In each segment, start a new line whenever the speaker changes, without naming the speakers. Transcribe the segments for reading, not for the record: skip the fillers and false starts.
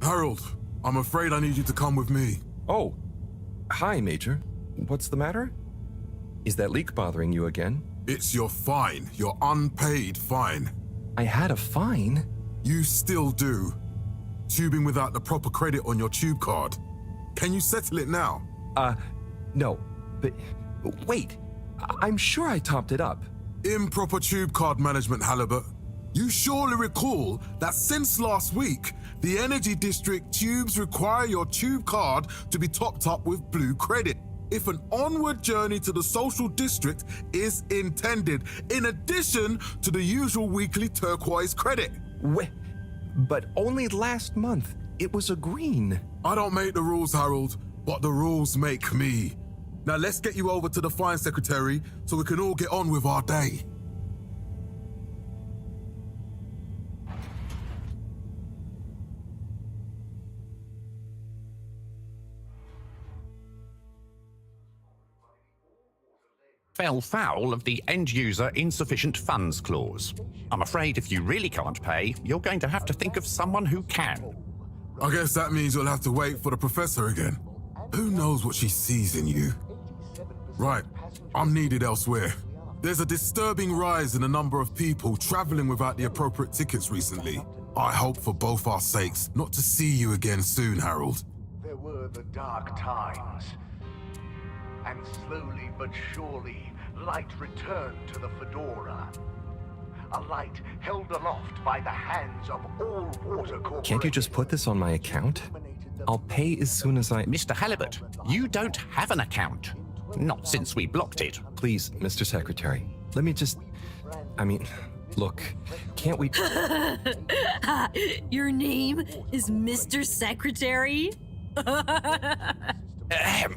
Harold, I'm afraid I need you to come with me.
Oh, hi, Major. What's the matter? Is that leak bothering you again?
It's your fine, your unpaid fine.
I had a fine?
You still do. Tubing without the proper credit on your tube card. Can you settle it now?
No. But wait, I'm sure I topped it up.
Improper tube card management, Halibut. You surely recall that since last week, the Energy District tubes require your tube card to be topped up with blue credit if an onward journey to the social district is intended, in addition to the usual weekly turquoise credit.
But only last month, it was a green.
I don't make the rules, Harold, but the rules make me. Now let's get you over to the fine secretary so we can all get on with our day.
Fell foul of the end-user insufficient funds clause. I'm afraid if you really can't pay, you're going to have to think of someone who can.
I guess that means you'll have to wait for the professor again. Who knows what she sees in you? Right, I'm needed elsewhere. There's a disturbing rise in the number of people traveling without the appropriate tickets recently. I hope for both our sakes not to see you again soon, Harold.
There were the dark times. And slowly but surely, light returned to the fedora. A light held aloft by the hands of all water corporations.
Can't you just put this on my account? I'll pay as soon as I...
Mr. Halibut, you don't have an account. Not since we blocked it.
Please, Mr. Secretary, let me just... look, can't we...
Your name is Mr. Secretary?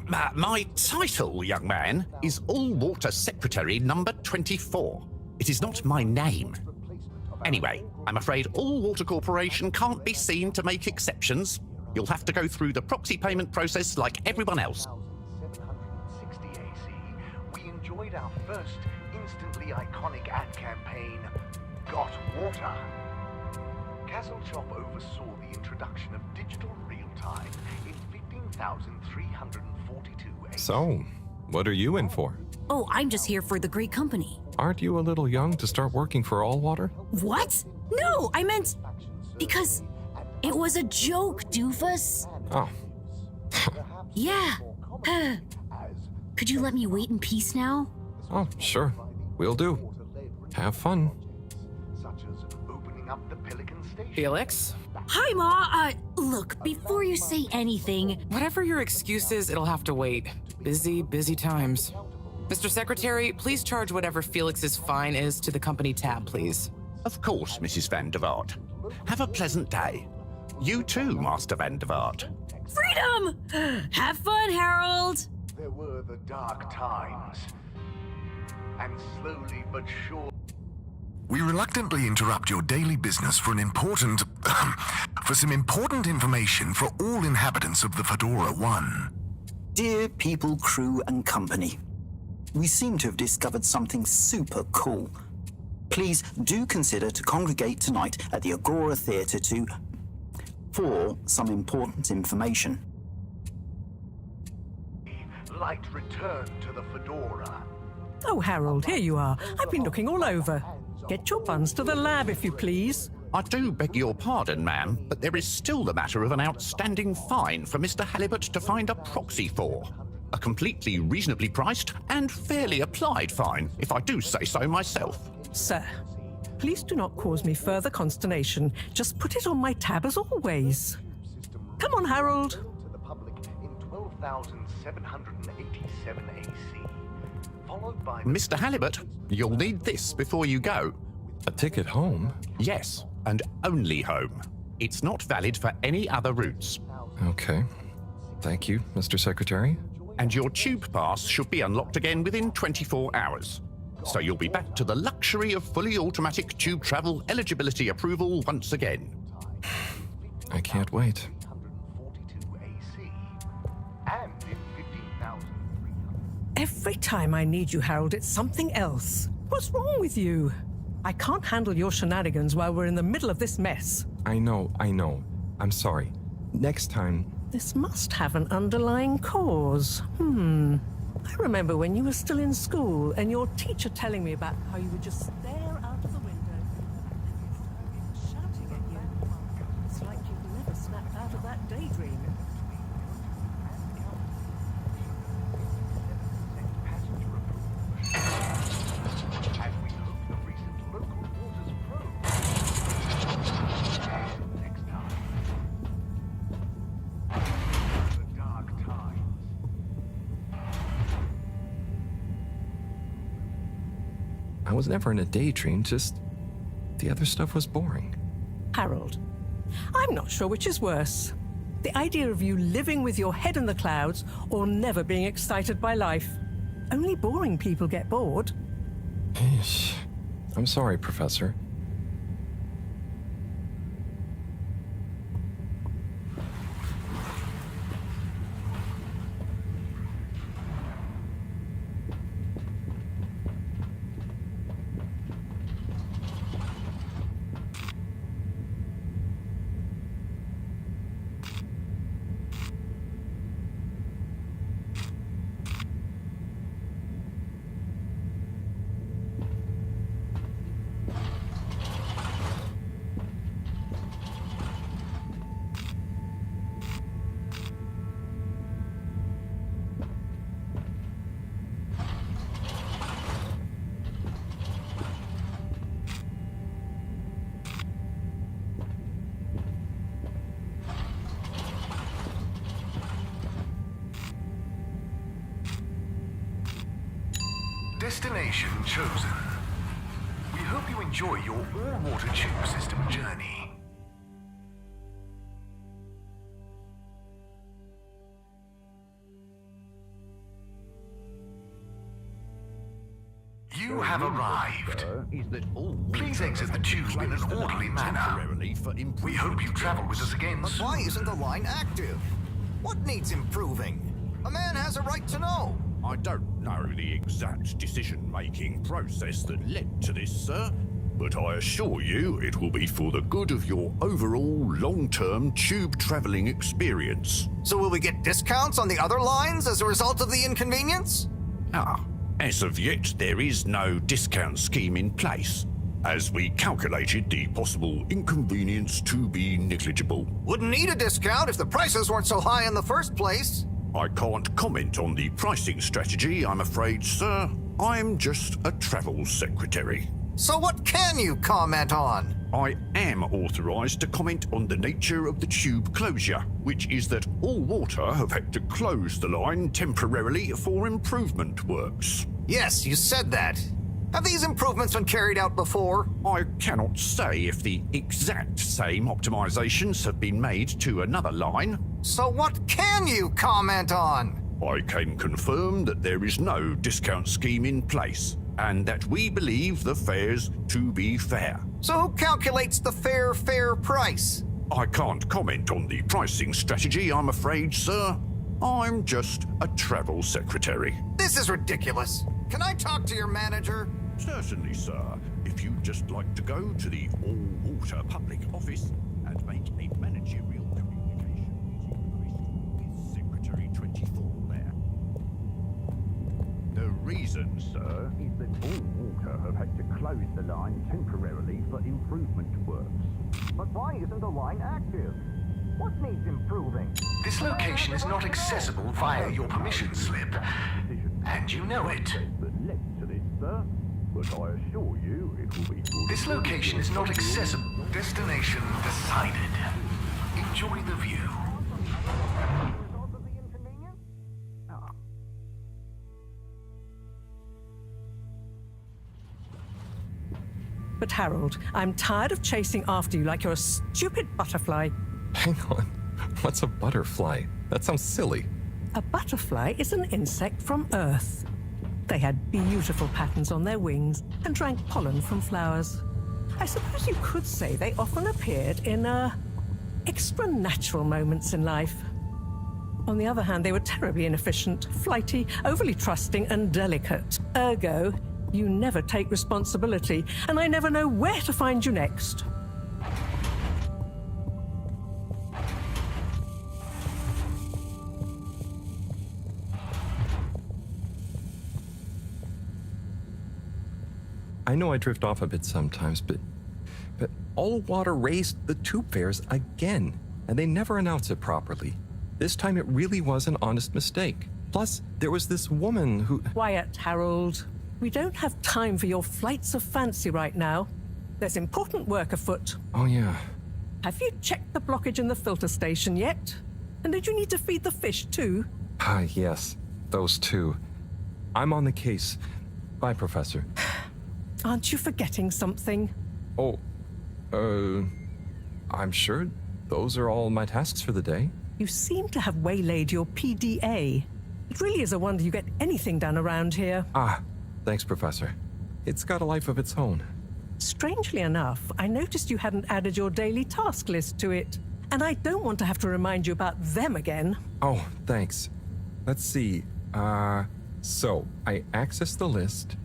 My title, young man, is All Water Secretary number 24. It is not my name. Anyway, I'm afraid All Water Corporation can't be seen to make exceptions. You'll have to go through the proxy payment process like everyone else.
760 AC, we enjoyed our first instantly iconic ad campaign, Got Water. Castle Chop oversaw the introduction of digital real-time in 15,342 AC.
So, what are you in for?
Oh, I'm just here for the great company.
Aren't you a little young to start working for All Water?
What? No, I meant because it was a joke, doofus.
Oh,
Yeah. Could you let me wait in peace now?
oh, sure. Will do. Have fun.
Such as opening up the Pelican Station.
Felix?
Hi, Ma. Look, before you say anything,
Whatever your excuse is, it'll have to wait. Busy, busy times. Mr. Secretary, please charge whatever Felix's fine is to the company tab, please.
Of course, Mrs. Van der Vaart. Have a pleasant day. You too, Master Van der Vaart.
freedom! Have fun, Harold!
There were the dark times. And slowly but surely...
We reluctantly interrupt your daily business for some important information for all inhabitants of the Fedora 1.
Dear people, crew, and company, we seem to have discovered something super cool. Please do consider to congregate tonight at the Agora Theatre for some important information.
Light returned to the Fedora.
Oh, Harold, here you are. I've been looking all over. Get your buns to the lab, if you please.
I do beg your pardon, ma'am, but there is still the matter of an outstanding fine for Mr. Halibut to find a proxy for. A completely reasonably priced and fairly applied fine, if I do say so myself.
Sir, please do not cause me further consternation. Just put it on my tab as always. Come on, Harold.
To the public in 12,787 AC. Followed by...
Mr. Halibut, you'll need this before you go.
A ticket home?
Yes, and only home. It's not valid for any other routes.
Okay. Thank you, Mr. Secretary.
And your tube pass should be unlocked again within 24 hours. So you'll be back to the luxury of fully automatic tube travel eligibility approval once again.
I can't wait.
142 AC. And in 15,300...
Every time I need you, Harold, it's something else. What's wrong with you? I can't handle your shenanigans while we're in the middle of this mess.
I know. I'm sorry. Next time...
This must have an underlying cause. I remember when you were still in school and your teacher telling me about how you would just stare out of the window and shouting at you. It's like you'd never snapped out of that daydream.
As we hope the recent local waters probe. Next time. The dark times.
I was never in a daydream, just... the other stuff was boring.
Harold, I'm not sure which is worse. The idea of you living with your head in the clouds or never being excited by life. Only boring people get bored.
Eesh. I'm sorry, Professor.
Destination chosen. We hope you enjoy your all-water tube system journey. You You have arrived. Please exit the tube in an orderly manner. We hope you travel with us again
But why isn't the line active? What needs improving? A man has a right to know.
I don't know the exact decision-making process that led to this, sir, but I assure you it will be for the good of your overall long-term tube travelling experience.
So will we get discounts on the other lines as a result of the inconvenience?
As of yet, there is no discount scheme in place, as we calculated the possible inconvenience to be negligible.
Wouldn't need a discount if the prices weren't so high in the first place.
I can't comment on the pricing strategy, I'm afraid, sir. I'm just a travel secretary.
So what can you comment on?
I am authorised to comment on the nature of the tube closure, which is that all water have had to close the line temporarily for improvement works.
Yes, you said that. Have these improvements been carried out before?
I cannot say if the exact same optimizations have been made to another line.
So what can you comment on?
I can confirm that there is no discount scheme in place, and that we believe the fares to be fair.
So who calculates the fair price?
I can't comment on the pricing strategy, I'm afraid, sir. I'm just a travel secretary.
This is ridiculous. Can I talk to your manager?
Certainly, sir. If you'd just like to go to the all-water public office and make a managerial communication meeting with Secretary 24 there. The reason, sir, is that all water have had to close the line temporarily for improvement works.
But why isn't the line active? What needs improving?
This location is not accessible via your permission slip, and you know it.
That led to this, sir, but I assure you it will be.
This location is not accessible. Destination decided. Enjoy the view.
But Harold, I'm tired of chasing after you like you're a stupid butterfly.
Hang on. What's a butterfly? That sounds silly.
A butterfly is an insect from Earth. They had beautiful patterns on their wings and drank pollen from flowers. I suppose you could say they often appeared in extra natural moments in life. On the other hand, they were terribly inefficient, flighty, overly trusting, and delicate. Ergo, you never take responsibility, and I never know where to find you next.
I know I drift off a bit sometimes, but all water raised the tube fares again, and they never announce it properly. This time it really was an honest mistake. Plus, there was this woman who...
Quiet, Harold. We don't have time for your flights of fancy right now. There's important work afoot.
Oh, yeah.
Have you checked the blockage in the filter station yet? And did you need to feed the fish too?
Yes, those two. I'm on the case. Bye, Professor.
Aren't you forgetting something?
Oh, I'm sure those are all my tasks for the day.
You seem to have waylaid your PDA. It really is a wonder you get anything done around here.
Thanks, Professor. It's got a life of its own.
Strangely enough, I noticed you hadn't added your daily task list to it. And I don't want to have to remind you about them again.
Oh, thanks. Let's see. So, I access the list.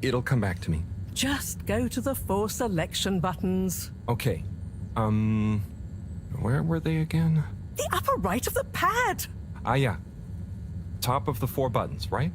It'll come back to me.
Just go to the 4 selection buttons.
Okay. Where were they again?
The upper right of the pad.
Yeah. Top of the 4 buttons, right?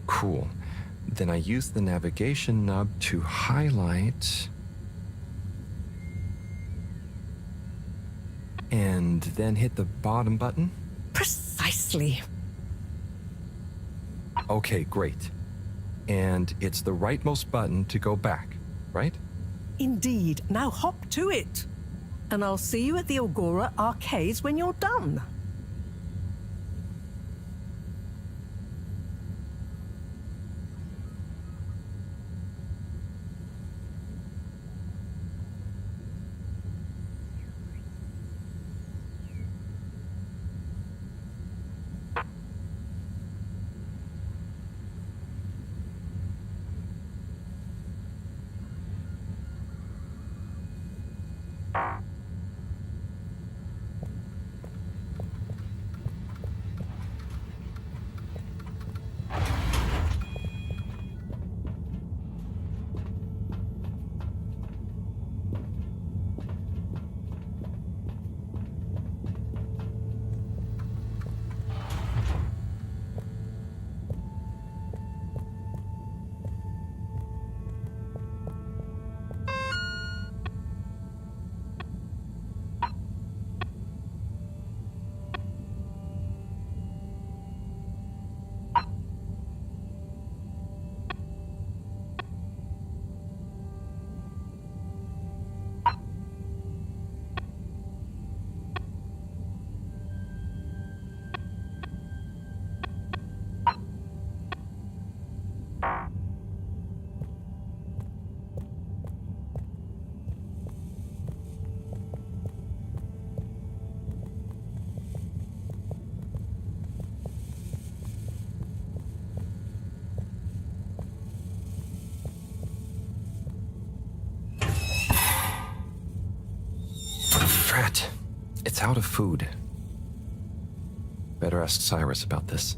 Cool. Then I use the navigation nub to highlight. And then hit the bottom button?
Precisely.
Okay, great. And it's the rightmost button to go back, right?
Indeed. Now hop to it. And I'll see you at the Agora arcades when you're done.
Drat. It's out of food. Better ask Cyrus about this.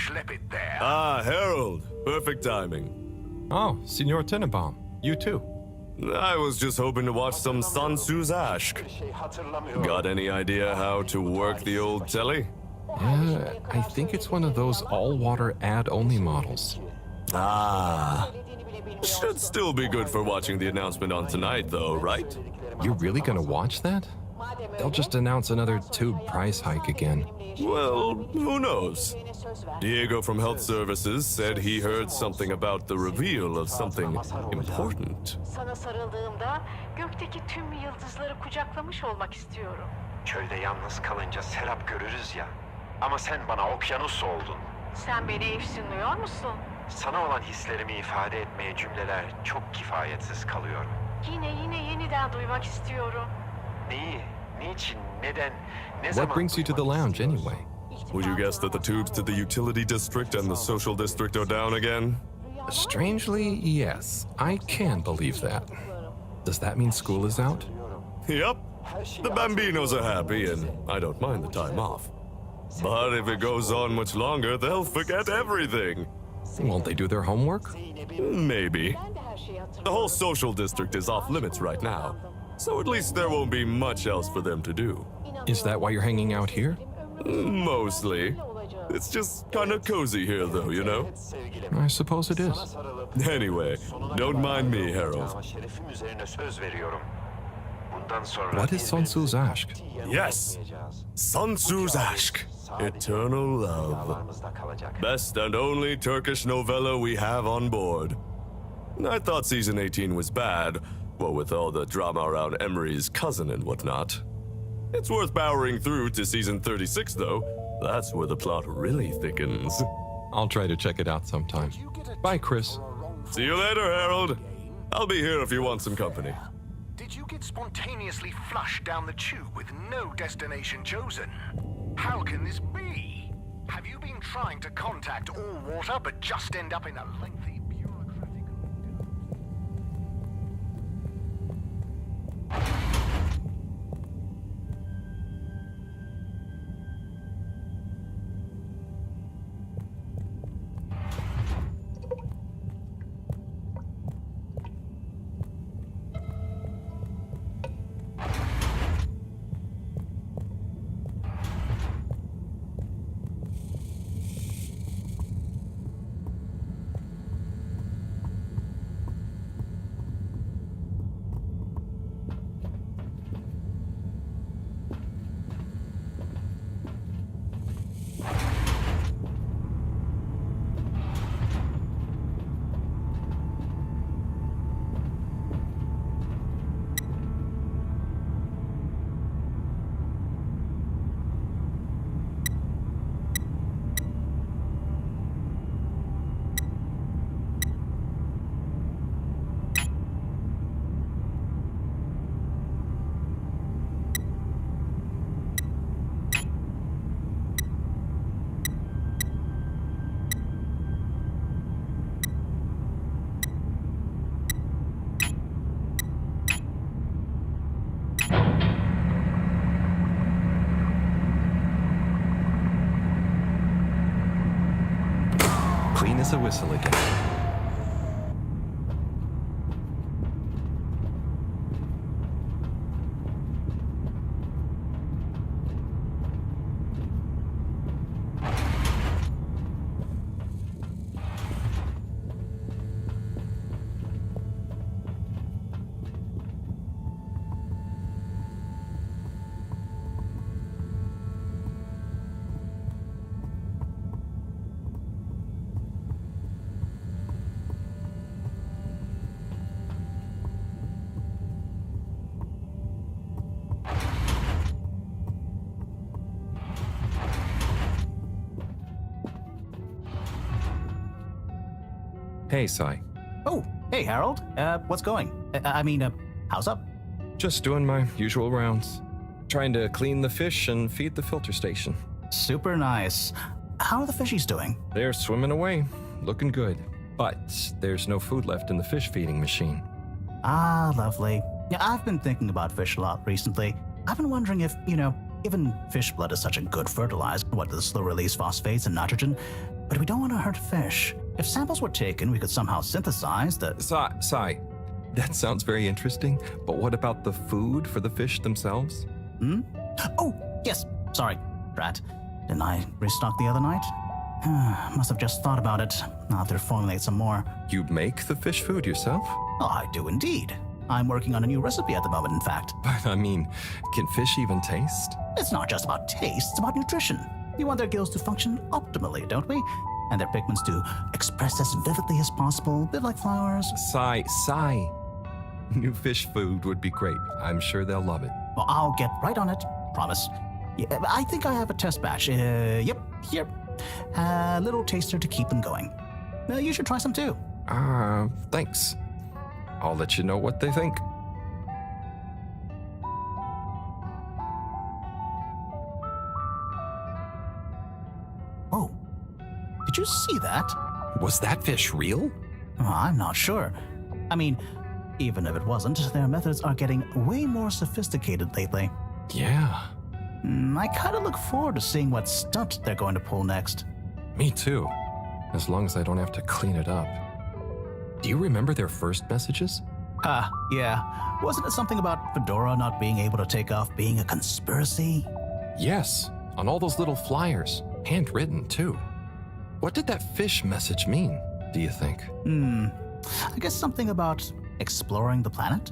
Slip it there.
Ah, Harold. Perfect timing.
Oh, Signor Tenenbaum. You too.
I was just hoping to watch some Sun Tzu's Ashk. Got any idea how to work the old telly?
Yeah, I think it's one of those all-water ad-only models.
Ah. Should still be good for watching the announcement on tonight, though, right?
You're really gonna watch that? they'll just announce another tube price hike again.
Well, who knows? Diego from Health Services said he heard something about the reveal of something important.
Sana sarıldığımda gökteki tüm yıldızları kucaklamış olmak istiyorum.
Köyde yalnız kalınca serap görürüz ya. Ama sen bana okyanus oldun.
Sen beni efsunluyor musun?
Sana olan hislerimi ifade etmeye cümleler çok kifayetsiz kalıyor.
Yine yeniden duymak istiyorum.
Neyi, niçin, neden, ne
What
zaman
brings you to the lounge anyway?
Would you guess that the tubes to the utility district and the social district are down again?
Strangely, yes. I can believe that. Does that mean school is out?
Yep. The Bambinos are happy, and I don't mind the time off. But if it goes on much longer, they'll forget everything.
Won't they do their homework?
Maybe. The whole social district is off limits right now, so at least there won't be much else for them to do.
Is that why you're hanging out here?
Mostly. It's just kind of cozy here, though, you know?
I suppose it is.
Anyway, don't mind me, Harold.
What is Sun Tzu's Aşk?
Yes! Sun Tzu's Aşk. Eternal love. Best and only Turkish novella we have on board. I thought season 18 was bad, what with all the drama around Emery's cousin and whatnot. It's worth powering through to season 36, though. That's where the plot really thickens.
I'll try to check it out sometime. Bye, Chris.
See you later, Harold. I'll be here if you want some company.
Did you get spontaneously flushed down the tube with no destination chosen? How can this be? Have you been trying to contact all water but just end up in a lengthy bureaucratic...
Clean as a whistle again. Hey, Sai.
Oh, hey, Harold. What's going? How's up?
Just doing my usual rounds. Trying to clean the fish and feed the filter station.
Super nice. How are the fishies doing?
They're swimming away, looking good. But there's no food left in the fish feeding machine.
Ah, lovely. Yeah, I've been thinking about fish a lot recently. I've been wondering if, given fish blood is such a good fertilizer, what the slow-release phosphates and nitrogen, but we don't want to hurt fish. If samples were taken, we could somehow synthesize the...
Sai, that sounds very interesting, but what about the food for the fish themselves?
Oh, yes. Sorry, Brat. Didn't I restock the other night? Must have just thought about it. I'll have to formulate some more.
You make the fish food yourself?
Oh, I do indeed. I'm working on a new recipe at the moment, in fact.
But I mean, can fish even taste?
It's not just about taste, it's about nutrition. We want their gills to function optimally, don't we? And their pigments to express as vividly as possible, a bit like flowers.
Sigh. New fish food would be great. I'm sure they'll love it.
Well, I'll get right on it, promise. Yeah, I think I have a test batch. Yep, here. A little taster to keep them going. You should try some too.
Thanks. I'll let you know what they think.
Oh, did you see that?
Was that fish real?
I'm not sure. I mean, even if it wasn't, their methods are getting way more sophisticated lately.
Yeah.
I kind of look forward to seeing what stunt they're going to pull next.
Me too. As long as I don't have to clean it up. Do you remember their first messages?
Yeah. Wasn't it something about Fedora not being able to take off being a conspiracy?
Yes, on all those little flyers. Handwritten, too. What did that fish message mean, do you think?
I guess something about exploring the planet?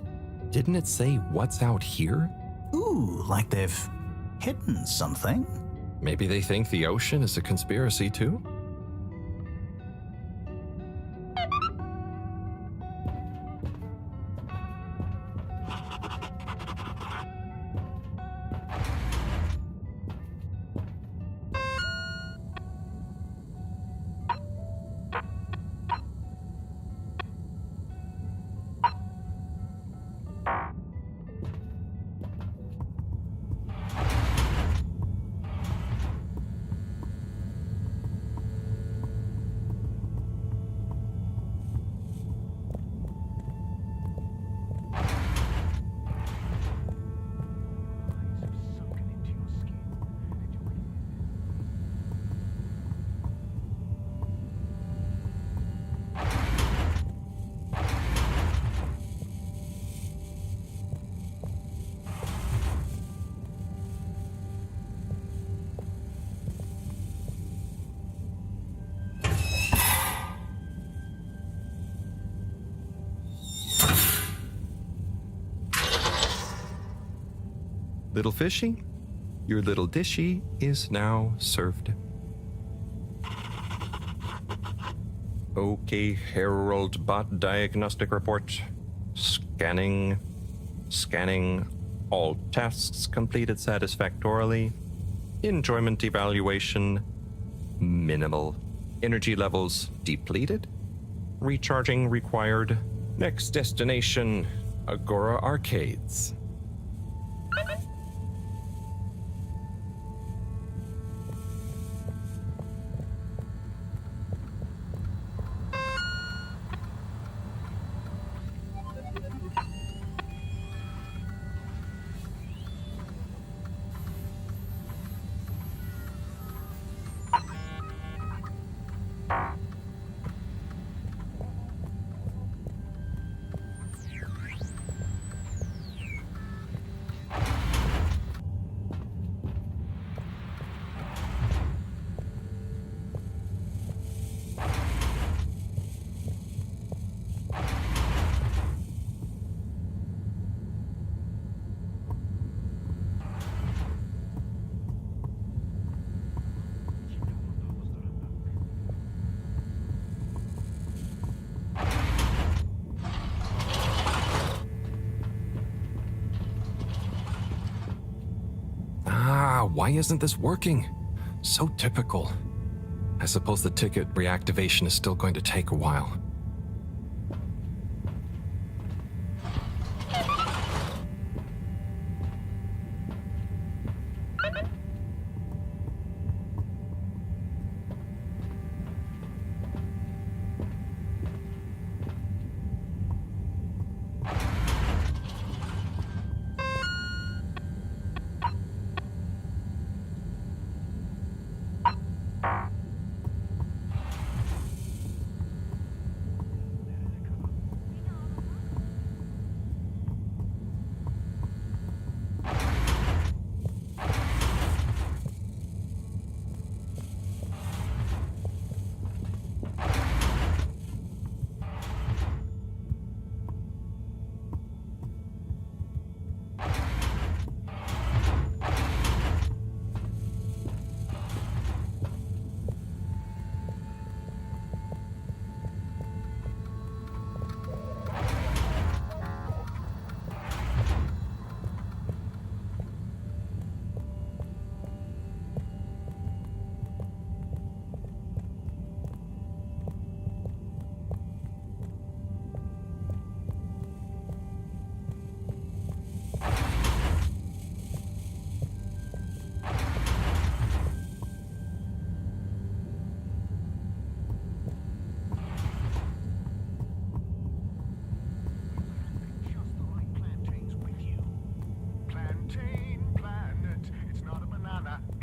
Didn't it say what's out here?
Ooh, like they've hidden something?
Maybe they think the ocean is a conspiracy, too? Little fishy, your little dishy is now served. Okay, Herald Bot Diagnostic Report. Scanning. All tasks completed satisfactorily. Enjoyment evaluation, minimal. Energy levels depleted. Recharging required. Next destination, Agora Arcades. Why isn't this working? So typical. I suppose the ticket reactivation is still going to take a while.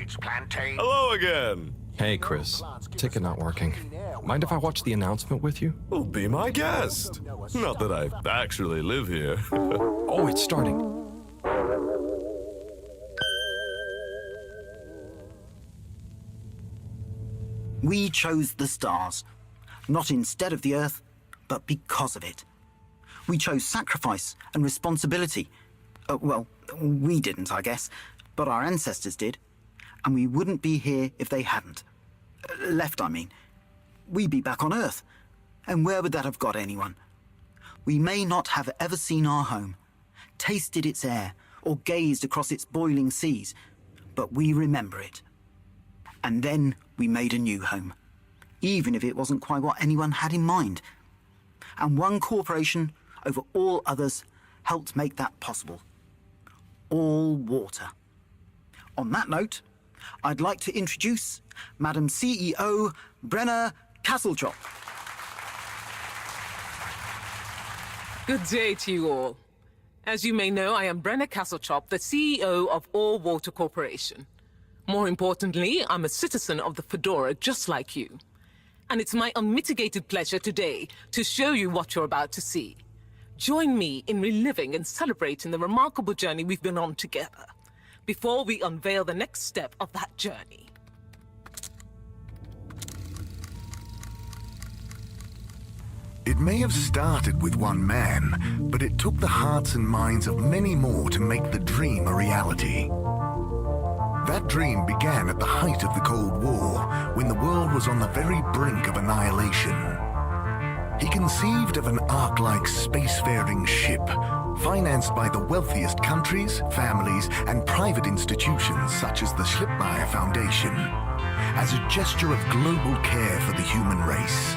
It's plantain.
Hello again.
Hey, Chris. Ticket not working. Mind if I watch the announcement with you?
Well, be my guest. Not that I actually live here.
Oh, it's starting.
We chose the stars, not instead of the Earth, but because of it. We chose sacrifice and responsibility. Well, we didn't, I guess, but our ancestors did. And we wouldn't be here if they hadn't. Left, I mean. We'd be back on Earth. And where would that have got anyone? We may not have ever seen our home, tasted its air, or gazed across its boiling seas, but we remember it. And then we made a new home, even if it wasn't quite what anyone had in mind. And one corporation over all others helped make that possible. All water. On that note, I'd like to introduce Madam CEO Brenna Castletop.
Good day to you all. As you may know, I am Brenna Castletop, the CEO of All Water Corporation. More importantly, I'm a citizen of the Fedora just like you. And it's my unmitigated pleasure today to show you what you're about to see. Join me in reliving and celebrating the remarkable journey we've been on together, before we unveil the next step of that journey.
It may have started with one man, but it took the hearts and minds of many more to make the dream a reality. That dream began at the height of the Cold War, when the world was on the very brink of annihilation. He conceived of an Ark-like spacefaring ship, financed by the wealthiest countries, families, and private institutions such as the Schlippmeier Foundation, as a gesture of global care for the human race.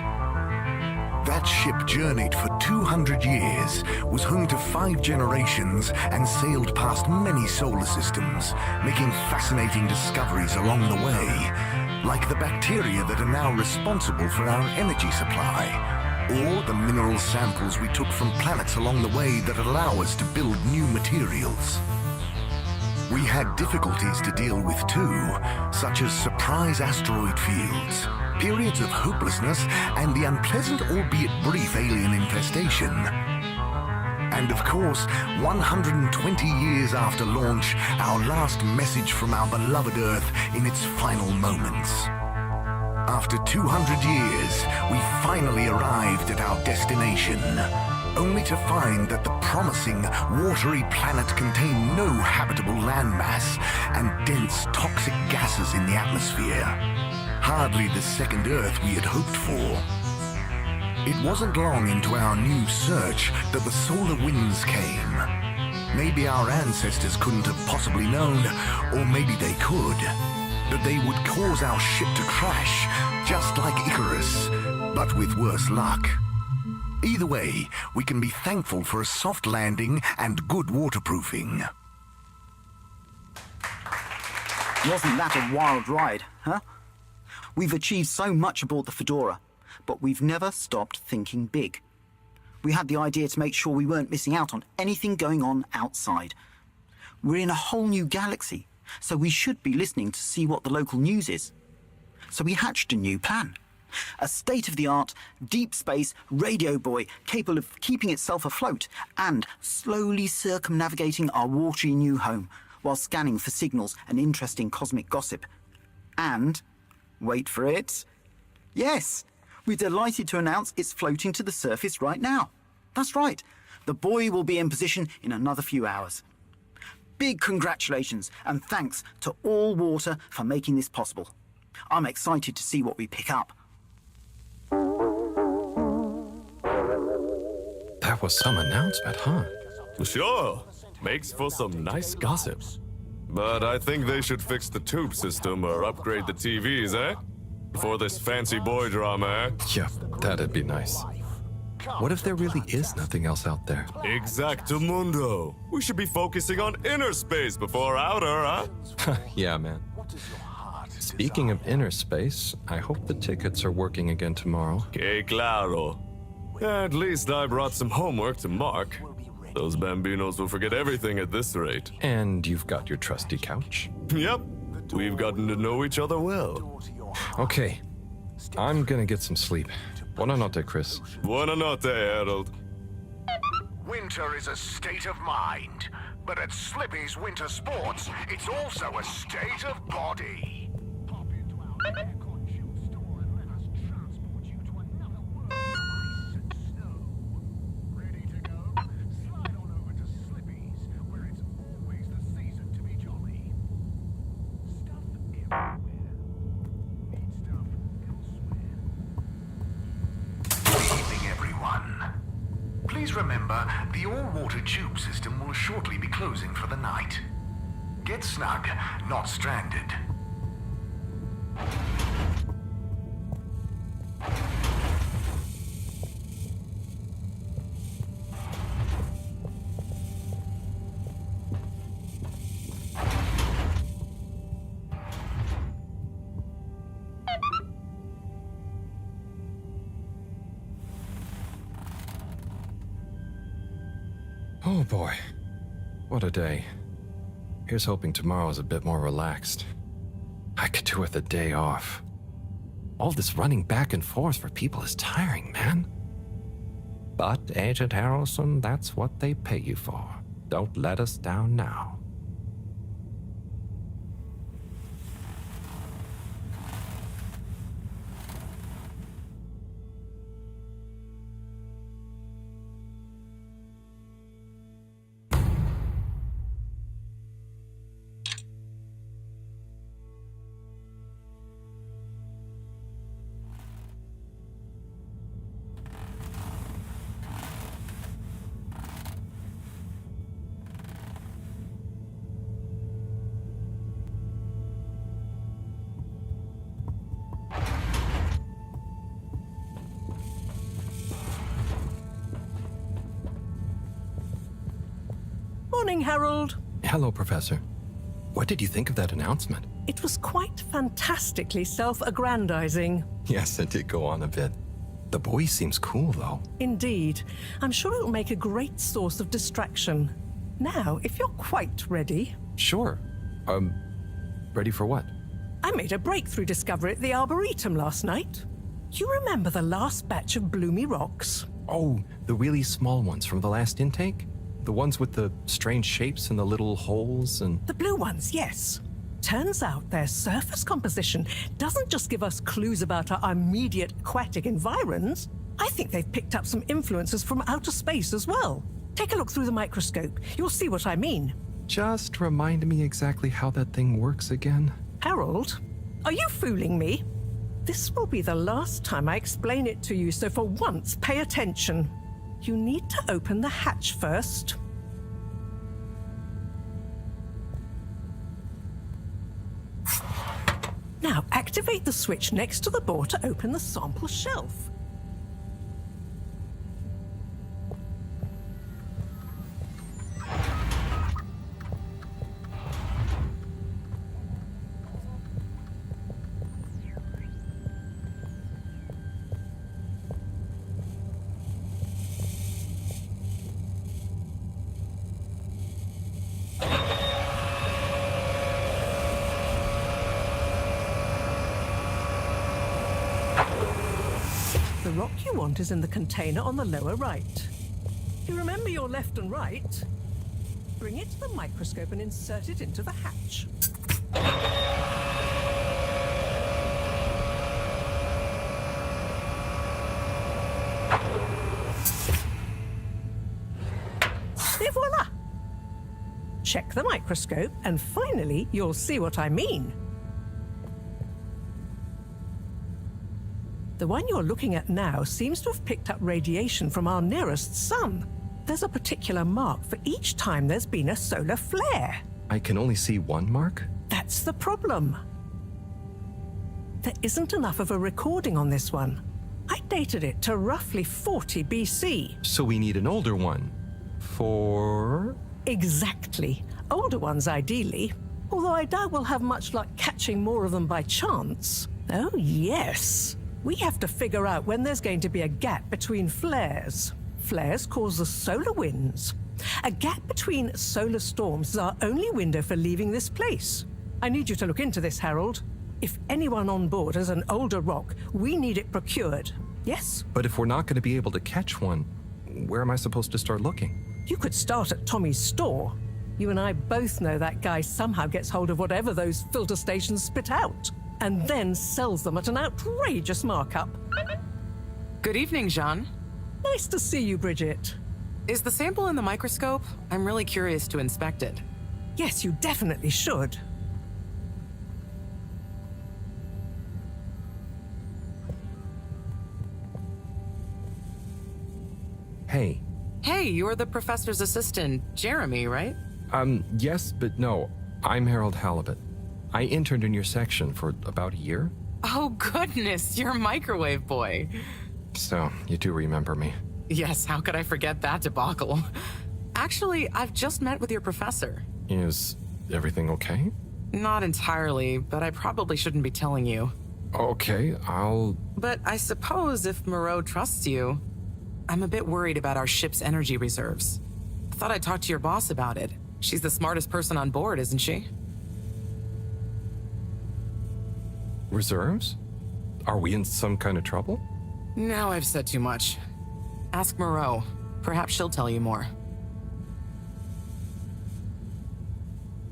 That ship journeyed for 200 years, was home to 5 generations, and sailed past many solar systems, making fascinating discoveries along the way, like the bacteria that are now responsible for our energy supply, or the mineral samples we took from planets along the way that allow us to build new materials. We had difficulties to deal with too, such as surprise asteroid fields, periods of hopelessness, and the unpleasant albeit brief alien infestation. And of course, 120 years after launch, our last message from our beloved Earth in its final moments. After 200 years, we finally arrived at our destination, only to find that the promising, watery planet contained no habitable landmass and dense, toxic gases in the atmosphere. Hardly the second Earth we had hoped for. It wasn't long into our new search that the solar winds came. Maybe our ancestors couldn't have possibly known, or maybe they could, that they would cause our ship to crash, just like Icarus, but with worse luck. Either way, we can be thankful for a soft landing and good waterproofing.
Wasn't that a wild ride, huh? We've achieved so much aboard the Fedora, but we've never stopped thinking big. We had the idea to make sure we weren't missing out on anything going on outside. We're in a whole new galaxy, so we should be listening to see what the local news is. So we hatched a new plan. A state-of-the-art, deep space radio buoy capable of keeping itself afloat and slowly circumnavigating our watery new home while scanning for signals and interesting cosmic gossip. And, wait for it, yes, we're delighted to announce it's floating to the surface right now. That's right, the buoy will be in position in another few hours. Big congratulations and thanks to All Water for making this possible. I'm excited to see what we pick up.
That was some announcement, huh?
Sure. Makes for some nice gossip. But I think they should fix the tube system or upgrade the TVs, eh? For this fancy boy drama, eh?
Yeah, that'd be nice. What if there really is nothing else out there?
Exactamundo. We should be focusing on inner space before outer, huh?
Yeah, man. Speaking of inner space, I hope the tickets are working again tomorrow.
Que claro. At least I brought some homework to mark. Those bambinos will forget everything at this rate.
And you've got your trusty couch?
Yep. We've gotten to know each other well.
Okay, I'm gonna get some sleep. Buonanotte, Chris.
Buonanotte, Harold.
Winter is a state of mind, but at Slippy's Winter Sports, it's also a state of body. Pop into our aircon shoe store and let us transport you to another world of ice and snow. Ready to go? Slide on over to Slippy's, where it's always the season to be jolly. Stuff everywhere. Need stuff elsewhere. Good evening, everyone. Please remember, the all-water tube system will shortly be closing for the night. Get snug, not stranded.
Oh boy, what a day. Here's hoping tomorrow's a bit more relaxed. I could do with a day off. All this running back and forth for people is tiring, man. But, Agent Harrelson, that's what they pay you for. Don't let us down now.
Morning, Harold.
Hello, Professor. What did you think of that announcement?
It was quite fantastically self-aggrandizing.
Yes, it did go on a bit. The boy seems cool, though.
Indeed. I'm sure it'll make a great source of distraction. Now, if you're quite ready...
Sure. Ready for what?
I made a breakthrough discovery at the Arboretum last night. You remember the last batch of bloomy rocks?
Oh, the really small ones from the last intake? The ones with the strange shapes and the little holes and...
The blue ones, yes. Turns out their surface composition doesn't just give us clues about our immediate aquatic environs. I think they've picked up some influences from outer space as well. Take a look through the microscope. You'll see what I mean.
Just remind me exactly how that thing works again.
Harold, are you fooling me? This will be the last time I explain it to you, so for once, pay attention. You need to open the hatch first. Now, activate the switch next to the door to open the sample shelf. The rock you want is in the container on the lower right. You remember your left and right? Bring it to the microscope and insert it into the hatch. Et voila! Check the microscope and finally you'll see what I mean. The one you're looking at now seems to have picked up radiation from our nearest sun. There's a particular mark for each time there's been a solar flare.
I can only see one mark?
That's the problem. There isn't enough of a recording on this one. I dated it to roughly 40 BC.
So we need an older one. For...
Exactly. Older ones, ideally. Although I doubt we'll have much luck catching more of them by chance. Oh, yes. We have to figure out when there's going to be a gap between flares. Flares cause the solar winds. A gap between solar storms is our only window for leaving this place. I need you to look into this, Harold. If anyone on board has an older rock, we need it procured. Yes?
But if we're not going to be able to catch one, where am I supposed to start looking?
You could start at Tommy's store. You and I both know that guy somehow gets hold of whatever those filter stations spit out, and then sells them at an outrageous markup.
Good evening, Jean.
Nice to see you, Bridget.
Is the sample in the microscope? I'm really curious to inspect it.
Yes, you definitely should.
Hey.
Hey, you're the professor's assistant, Jeremy, right?
Yes, but no. I'm Harold Halibut. I interned in your section for about a year.
Oh, goodness, you're a microwave boy.
So, you do remember me.
Yes, how could I forget that debacle? Actually, I've just met with your professor.
Is everything okay?
Not entirely, but I probably shouldn't be telling you.
Okay,
But I suppose if Moreau trusts you, I'm a bit worried about our ship's energy reserves. I thought I'd talk to your boss about it. She's the smartest person on board, isn't she?
Reserves? Are we in some kind of trouble?
Now I've said too much. Ask Moreau. Perhaps she'll tell you more.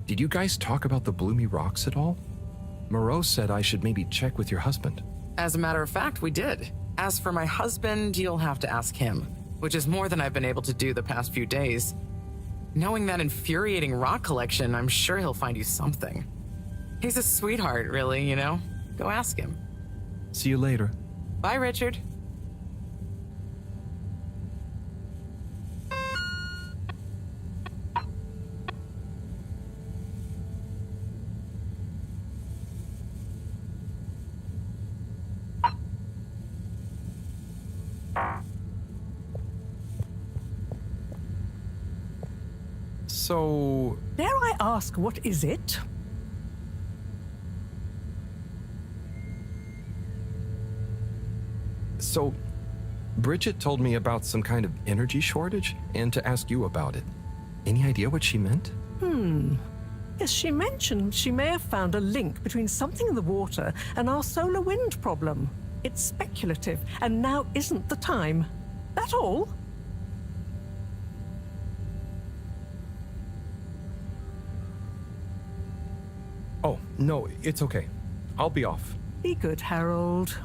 Did you guys talk about the Bloomy Rocks at all? Moreau said I should maybe check with your husband.
As a matter of fact, we did. As for my husband, you'll have to ask him, which is more than I've been able to do the past few days. Knowing that infuriating rock collection, I'm sure he'll find you something. He's a sweetheart, really, you know? Go ask him.
See you later.
Bye, Richard.
So...
Dare I ask, what is it?
So, Bridget told me about some kind of energy shortage and to ask you about it. Any idea what she meant?
Yes, she mentioned she may have found a link between something in the water and our solar wind problem. It's speculative, and now isn't the time. That all?
Oh, no, it's okay. I'll be off.
Be good, Harold.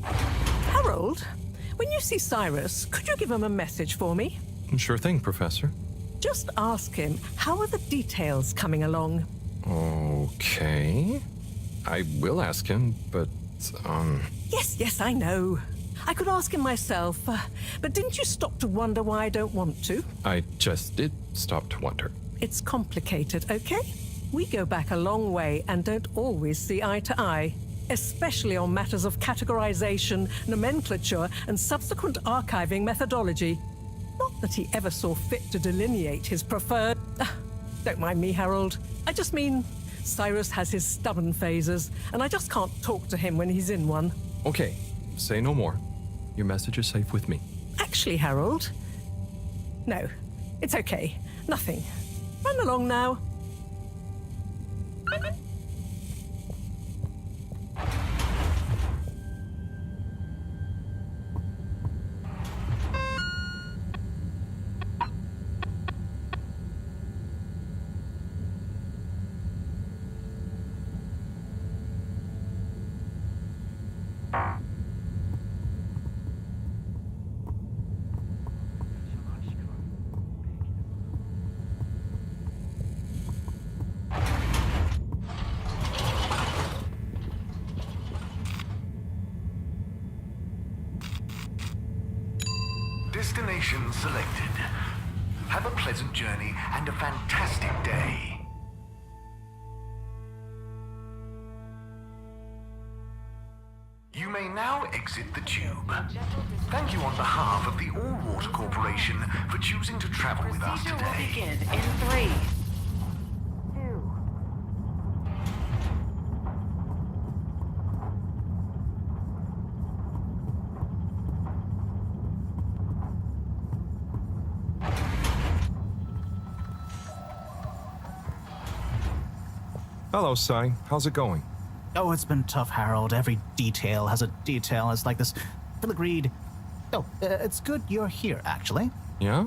Harold, when you see Cyrus, could you give him a message for me?
Sure thing, Professor.
Just ask him, how are the details coming along?
Okay. I will ask him, but,
Yes, I know. I could ask him myself, but didn't you stop to wonder why I don't want to?
I just did stop to wonder.
It's complicated, okay? We go back a long way and don't always see eye to eye, especially on matters of categorization, nomenclature, and subsequent archiving methodology. Not that he ever saw fit to delineate his preferred... Don't mind me, Harold. I just mean, Cyrus has his stubborn phases, and I just can't talk to him when he's in one.
Okay, say no more. Your message is safe with me.
Actually, Harold... No, it's okay. Nothing. Run along now.
Destination selected. Have a pleasant journey and a fantastic day. You may now exit the tube. Thank you on behalf of the All Water Corporation for choosing to travel with us
Procedure will
today.
begin in 3, 2.
Hello, Sai. How's it going?
Oh, it's been tough, Harold. Every detail has a detail. It's like this filigreed. Oh, it's good you're here, actually.
Yeah?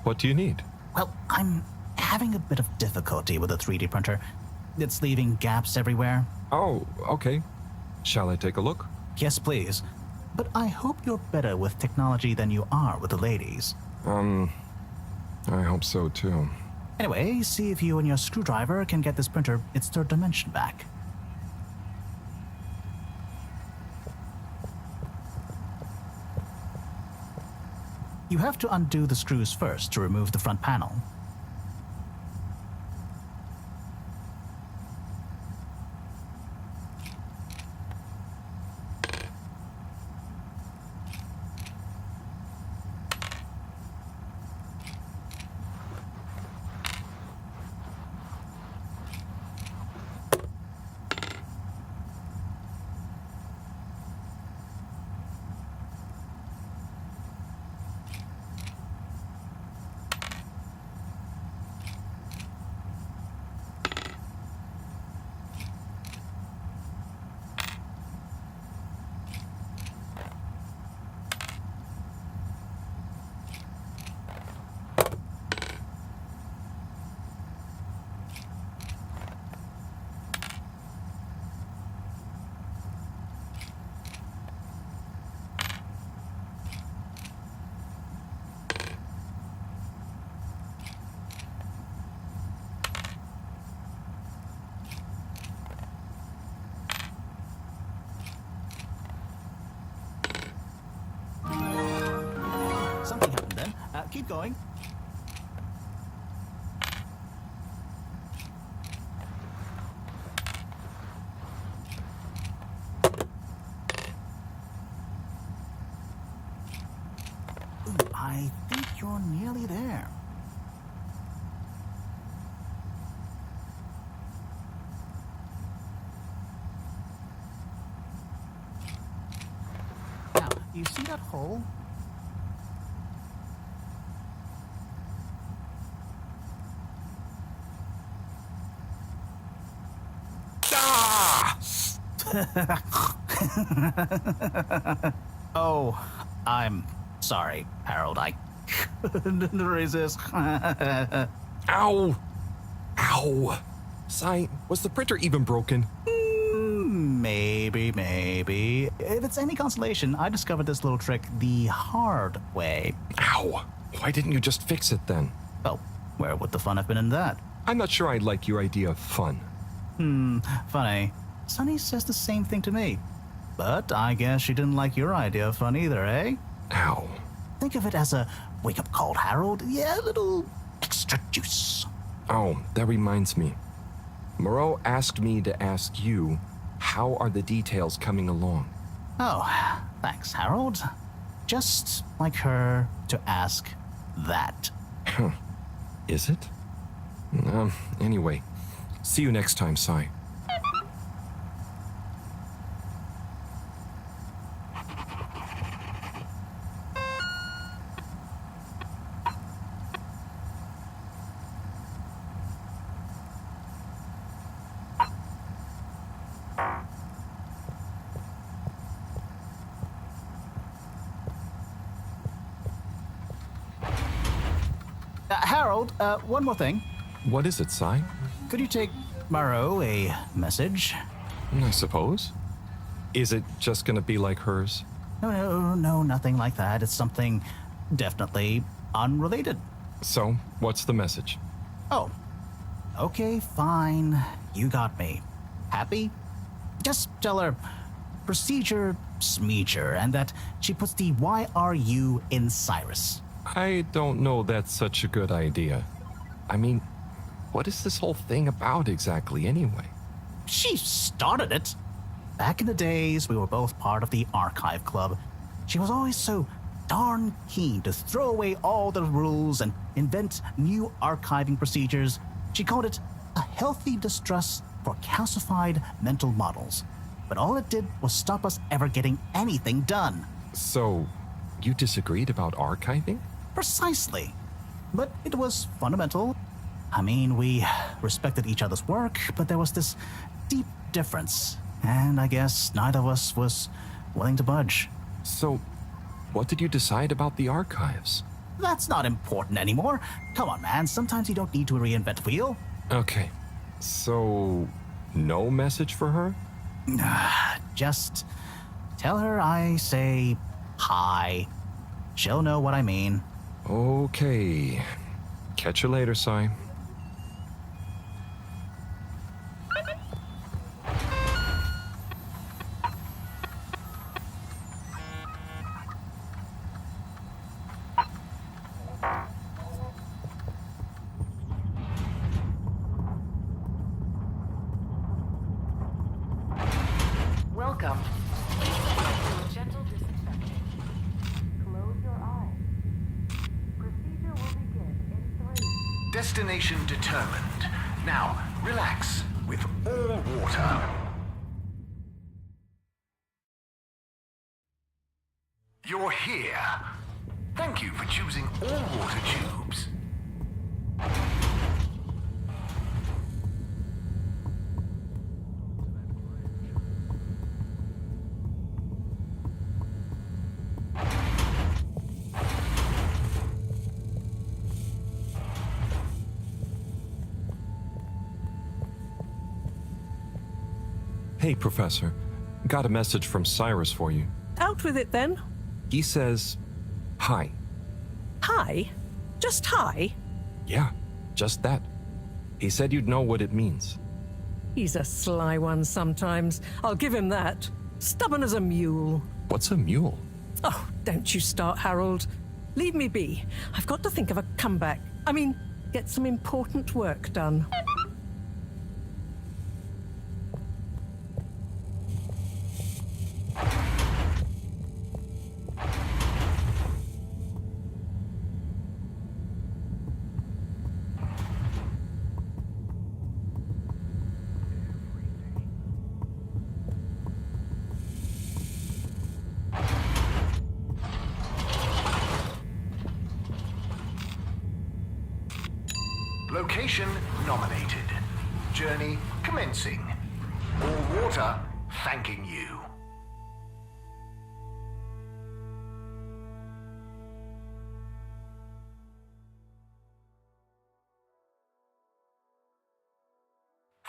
What do you need?
Well, I'm having a bit of difficulty with the 3D printer. It's leaving gaps everywhere.
Oh, okay. Shall I take a look?
Yes, please. But I hope you're better with technology than you are with the ladies.
I hope so, too.
Anyway, see if you and your screwdriver can get this printer its third dimension back. You have to undo the screws first to remove the front panel. Something happened then. Keep going. Ooh, I think you're nearly there. Now, you see that hole? Oh, I'm sorry, Harold. I couldn't resist.
Ow! Ow! Sai, was the printer even broken?
Maybe. If it's any consolation, I discovered this little trick the hard way.
Ow! Why didn't you just fix it then?
Well, where would the fun have been in that?
I'm not sure I like your idea of fun.
Funny. Sunny says the same thing to me. But I guess she didn't like your idea of fun either, eh?
Ow.
Think of it as a wake-up call, Harold. Yeah, a little extra juice.
Oh, that reminds me. Moreau asked me to ask you, how are the details coming along?
Oh, thanks, Harold. Just like her to ask that.
Huh. Is it? Anyway, see you next time, Sai.
Harold, one more thing.
What is it, Sai?
Could you take Moreau a message?
I suppose. Is it just gonna be like hers?
No, nothing like that. It's something definitely unrelated.
So, what's the message?
Oh, okay, fine. You got me. Happy? Just tell her procedure smeeger and that she puts the YRU in Cyrus.
I don't know that's such a good idea. I mean, what is this whole thing about exactly anyway?
She started it. Back in the days, we were both part of the archive club. She was always so darn keen to throw away all the rules and invent new archiving procedures. She called it a healthy distrust for calcified mental models. But all it did was stop us ever getting anything done.
So, you disagreed about archiving?
Precisely. But it was fundamental. I mean, we respected each other's work, but there was this deep difference. And I guess neither of us was willing to budge.
So, what did you decide about the archives?
That's not important anymore. Come on, man. Sometimes you don't need to reinvent the wheel.
Okay. So, no message for her?
Just tell her I say hi. She'll know what I mean.
Okay. Catch you later, Sai.
Welcome. Gentle disinfecting. Close your eyes. Procedure will begin in 3.
Destination determined. Now, relax with all water. You're here. Thank you for choosing all water tubes.
Hey, Professor. Got a message from Cyrus for you.
Out with it then.
He says, hi.
Hi? Just hi?
Yeah, just that. He said you'd know what it means.
He's a sly one sometimes. I'll give him that. Stubborn as a mule.
What's a mule?
Oh, don't you start, Harold. Leave me be. I've got to think of a comeback. I mean, get some important work done.
Location nominated. Journey commencing. All water thanking you.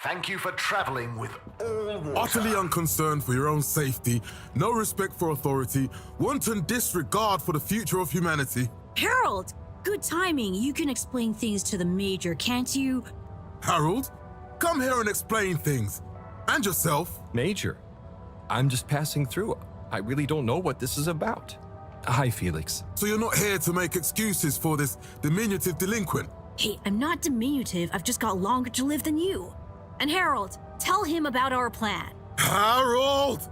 Thank you for traveling with all water.
Utterly unconcerned for your own safety, no respect for authority, wanton disregard for the future of humanity.
Harold! Good timing. You can explain things to the Major, can't you?
Harold, come here and explain things. And yourself.
Major, I'm just passing through. I really don't know what this is about. Hi, Felix.
So you're not here to make excuses for this diminutive delinquent?
Hey, I'm not diminutive. I've just got longer to live than you. And Harold, tell him about our plan.
Harold!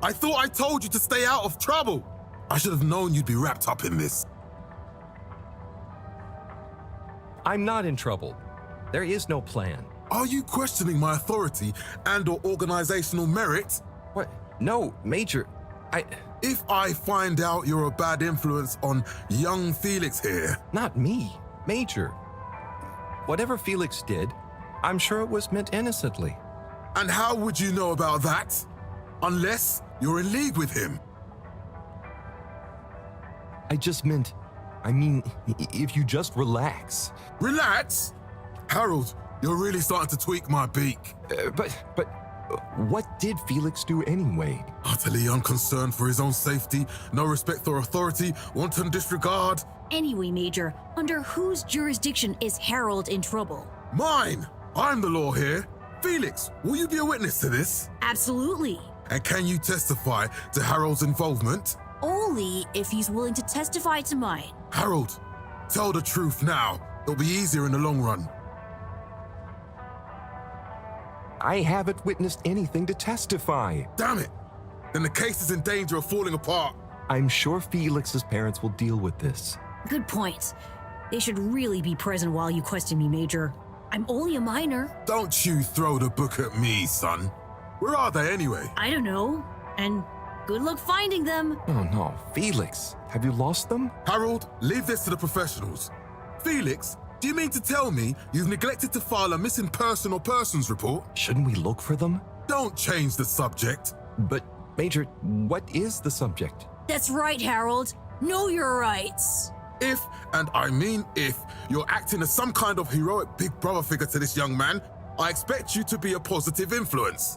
I thought I told you to stay out of trouble. I should have known you'd be wrapped up in this.
I'm not in trouble. There is no plan.
Are you questioning my authority and/or organizational merit?
What? No, Major.
If I find out you're a bad influence on young Felix here...
Not me, Major. Whatever Felix did, I'm sure it was meant innocently.
And how would you know about that? Unless you're in league with him.
I mean, if you just relax.
Relax? Harold, you're really starting to tweak my beak.
But what did Felix do anyway?
Utterly unconcerned for his own safety, no respect for authority, wanton disregard.
Anyway, Major, under whose jurisdiction is Harold in trouble?
Mine! I'm the law here. Felix, will you be a witness to this?
Absolutely.
And can you testify to Harold's involvement?
Only if he's willing to testify to mine.
Harold, tell the truth now. It'll be easier in the long run.
I haven't witnessed anything to testify.
Damn it! Then the case is in danger of falling apart.
I'm sure Felix's parents will deal with this.
Good point. They should really be present while you question me, Major. I'm only a minor.
Don't you throw the book at me, son. Where are they anyway?
I don't know. And good luck finding them.
Oh no, Felix, have you lost them?
Harold, leave this to the professionals. Felix, Do you mean to tell me you've neglected to file a missing person or persons report?
Shouldn't we look for them?
Don't change the subject.
But, Major, what is the subject?
That's right, Harold. Know your rights.
If, and I mean if, you're acting as some kind of heroic big brother figure to this young man, I expect you to be a positive influence.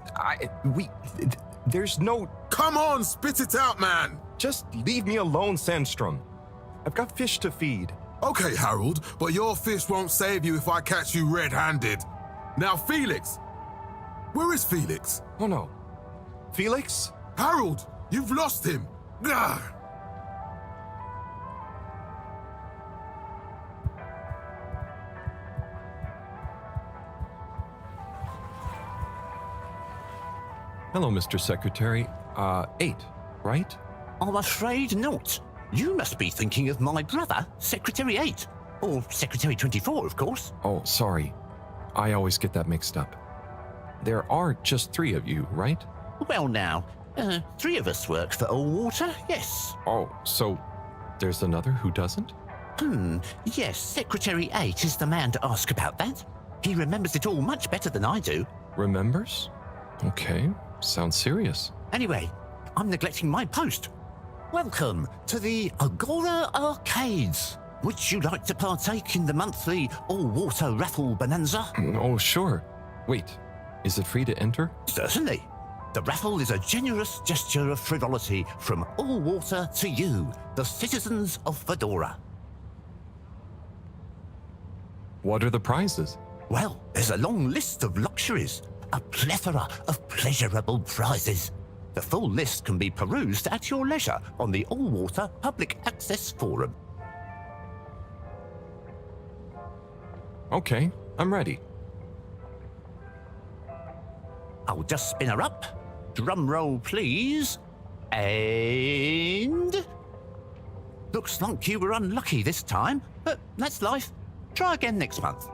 There's no...
Come on, spit it out, man!
Just leave me alone, Sandstrom. I've got fish to feed.
Okay, Harold, but your fish won't save you if I catch you red-handed. Now, Felix! Where is Felix?
Oh no. Felix?
Harold, you've lost him! Gah!
Hello, Mr. Secretary. 8, right?
I'm afraid not. You must be thinking of my brother, Secretary 8. Or Secretary 24, of course.
Oh, sorry. I always get that mixed up. There are just 3 of you, right?
Well now, 3 of us work for Allwater, yes.
Oh, so there's another who doesn't?
Yes, Secretary 8 is the man to ask about that. He remembers it all much better than I do.
Remembers? Okay, sounds serious.
Anyway, I'm neglecting my post. Welcome to the Agora Arcades. Would you like to partake in the monthly all-water raffle bonanza?
Oh, sure. Wait, is it free to enter?
Certainly. The raffle is a generous gesture of frivolity from Allwater to you, the citizens of Fedora.
What are the prizes?
Well, there's a long list of luxuries, a plethora of pleasurable prizes. The full list can be perused at your leisure on the Allwater Public Access Forum.
Okay, I'm ready.
I'll just spin her up. Drum roll, please. And... Looks like you were unlucky this time, but that's life. Try again next month.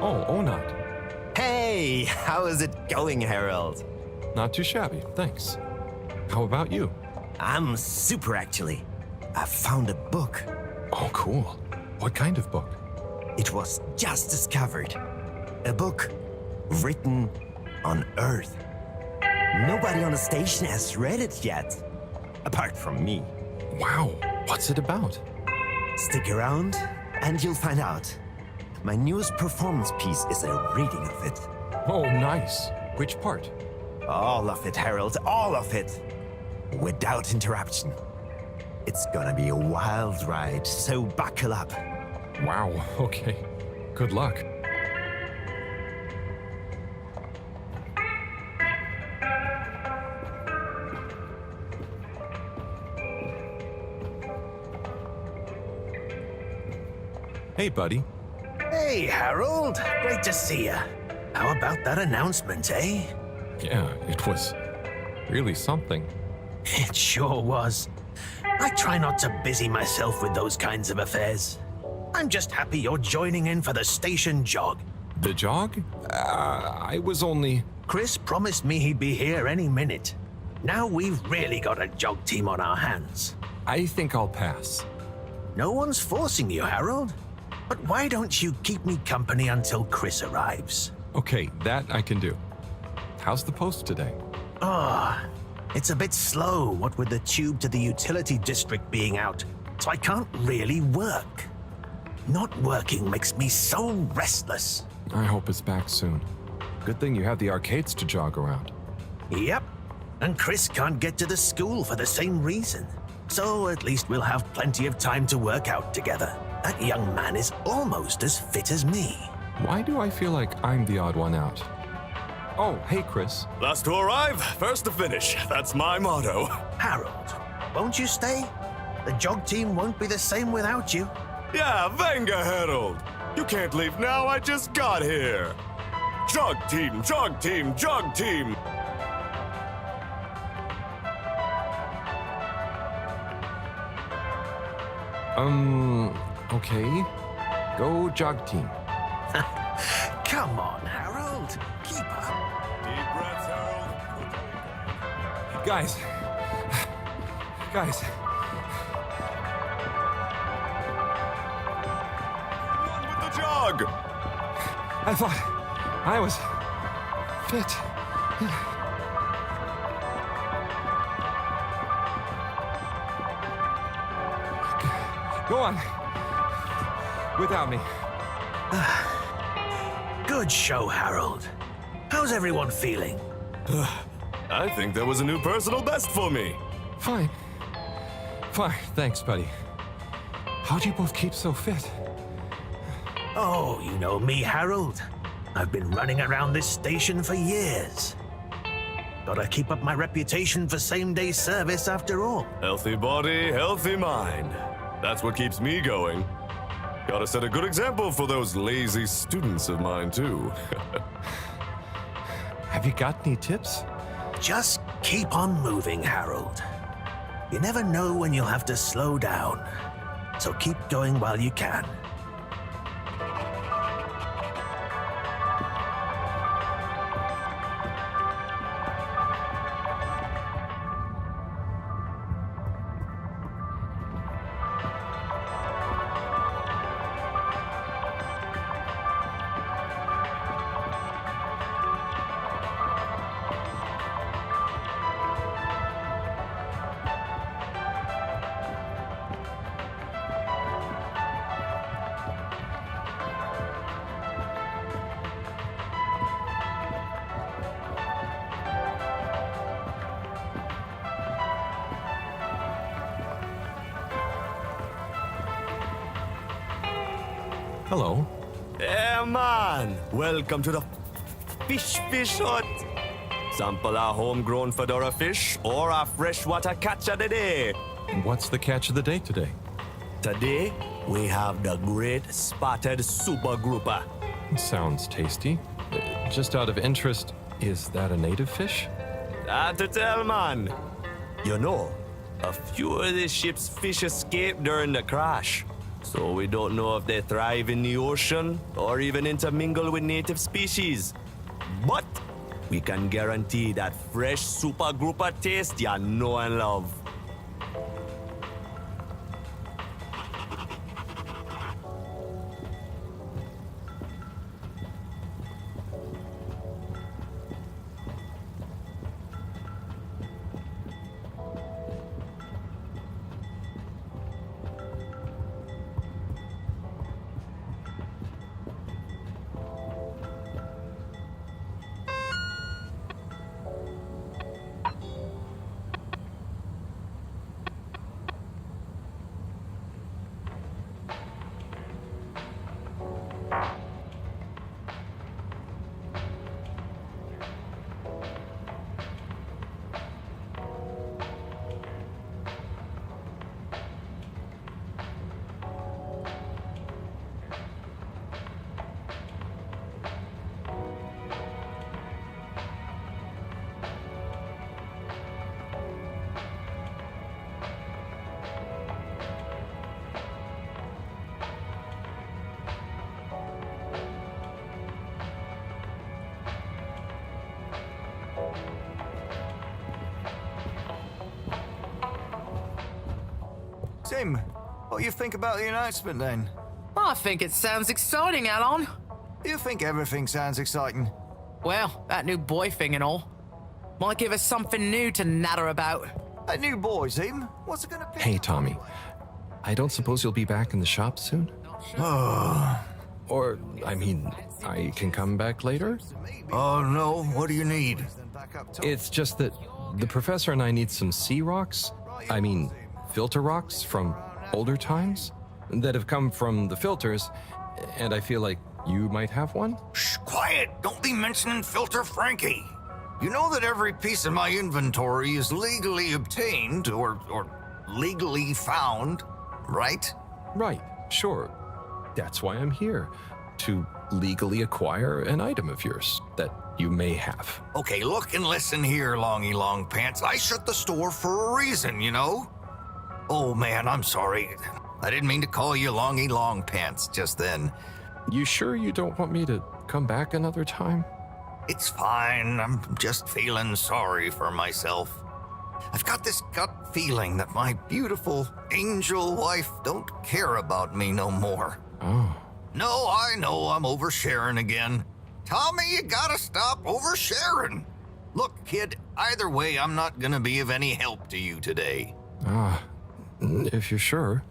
Oh, Onat.
Hey, how is it going, Harold?
Not too shabby, thanks. How about you?
I'm super, actually. I found a book.
Oh, cool. What kind of book?
It was just discovered. A book written on Earth. Nobody on the station has read it yet, apart from me.
Wow, what's it about?
Stick around and you'll find out. My newest performance piece is a reading of it.
Oh, nice. Which part?
All of it, Harold, all of it. Without interruption. It's gonna be a wild ride, so buckle up.
Wow, okay. Good luck. Hey, buddy.
Hey, Harold. Great to see you. How about that announcement, eh?
Yeah, it was really something.
It sure was. I try not to busy myself with those kinds of affairs. I'm just happy you're joining in for the station jog.
The jog? I was only...
Chris promised me he'd be here any minute. Now we've really got a jog team on our hands.
I think I'll pass.
No one's forcing you, Harold. But why don't you keep me company until Chris arrives?
Okay, that I can do. How's the post today?
Oh, it's a bit slow, what with the tube to the utility district being out, so I can't really work. Not working makes me so restless.
I hope it's back soon. Good thing you have the arcades to jog around.
Yep, and Chris can't get to the school for the same reason. So at least we'll have plenty of time to work out together. That young man is almost as fit as me.
Why do I feel like I'm the odd one out? Oh, hey, Chris.
Last to arrive, first to finish. That's my motto.
Harold, won't you stay? The jog team won't be the same without you.
Yeah, venga, Harold. You can't leave now, I just got here. Jog team, jog team, jog team.
Okay. Go jog team.
Come on, Harold. Keep up.
Deep breaths, Harold.
Guys.
On with the jog.
I thought I was fit. Go on. Without me.
Good show, Harold. How's everyone feeling?
I think that was a new personal best for me.
Fine. Thanks, buddy. How'd you both keep so fit?
Oh, you know me, Harold. I've been running around this station for years. Gotta keep up my reputation for same-day service after all.
Healthy body, healthy mind. That's what keeps me going. Gotta set a good example for those lazy students of mine, too.
Have you got any tips?
Just keep on moving, Harold. You never know when you'll have to slow down. So keep going while you can.
Hello.
Yeah, man. Welcome to the fish hut. Sample a homegrown fedora fish or a freshwater catch of the day.
And what's the catch of the day today?
Today, we have the great spotted super grouper.
Sounds tasty. Just out of interest, is that a native fish?
Hard to tell, man. You know, a few of the ship's fish escaped during the crash. So we don't know if they thrive in the ocean or even intermingle with native species. But we can guarantee that fresh super grouper taste you know and love.
Tim, what do you think about the announcement then?
I think it sounds exciting, Alon.
You think everything sounds exciting?
Well, that new boy thing and all. Might give us something new to natter about.
A new boys, eh? What's it gonna be?
Hey, Tommy. I don't suppose you'll be back in the shop soon? Or, I mean, I can come back later?
Oh, no. What do you need?
It's just that the professor and I need some sea rocks. I mean, filter rocks from older times that have come from the filters, and I feel like you might have one?
Shh, quiet. Don't be mentioning Filter Frankie. You know that every piece of my inventory is legally obtained or legally found, right?
Right, sure. That's why I'm here, to legally acquire an item of yours that you may have.
Okay, look and listen here, Longy Long Pants. I shut the store for a reason, you know? Oh man, I'm sorry. I didn't mean to call you Longy Long Pants just then.
You sure you don't want me to come back another time?
It's fine. I'm just feeling sorry for myself. I've got this gut feeling that my beautiful angel wife don't care about me no more.
Oh.
No, I know I'm oversharing again. Tommy, you gotta stop oversharing. Look, kid, either way, I'm not gonna be of any help to you today.
If you're sure.